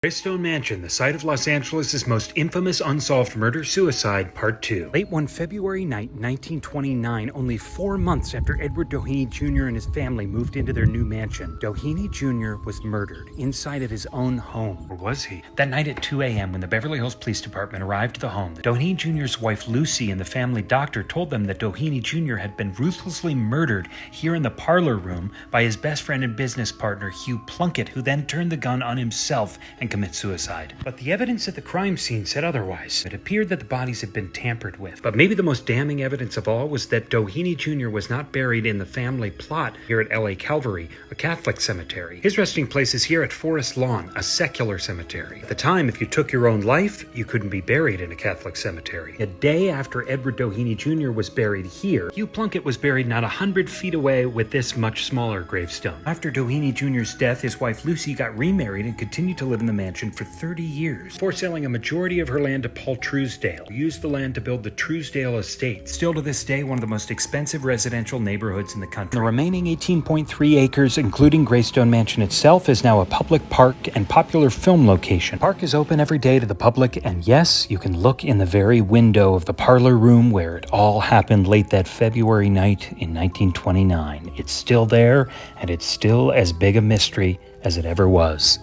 Greystone Mansion, the site of Los Angeles' most infamous unsolved murder-suicide, Part 2. Late one February night, 1929, only 4 months after Edward Doheny Jr. and his family moved into their new mansion, Doheny Jr. was murdered inside of his own home. Or was he? That night at 2 a.m., when the Beverly Hills Police Department arrived at the home, Doheny Jr.'s wife Lucy and the family doctor told them that Doheny Jr. had been ruthlessly murdered here in the parlor room by his best friend and business partner, Hugh Plunkett, who then turned the gun on himself and commit suicide. But the evidence at the crime scene said otherwise. It appeared that the bodies had been tampered with. But maybe the most damning evidence of all was that Doheny Jr. was not buried in the family plot here at LA Calvary, a Catholic cemetery. His resting place is here at Forest Lawn, a secular cemetery. At the time, if you took your own life, you couldn't be buried in a Catholic cemetery. A day after Edward Doheny Jr. was buried here, Hugh Plunkett was buried not 100 feet away with this much smaller gravestone. After Doheny Jr.'s death, his wife Lucy got remarried and continued to live in the mansion for 30 years, before selling a majority of her land to Paul Truesdale, who used the land to build the Truesdale Estate. Still to this day, one of the most expensive residential neighborhoods in the country. The remaining 18.3 acres, including Greystone Mansion itself, is now a public park and popular film location. The park is open every day to the public, and yes, you can look in the very window of the parlor room where it all happened late that February night in 1929. It's still there, and it's still as big a mystery as it ever was.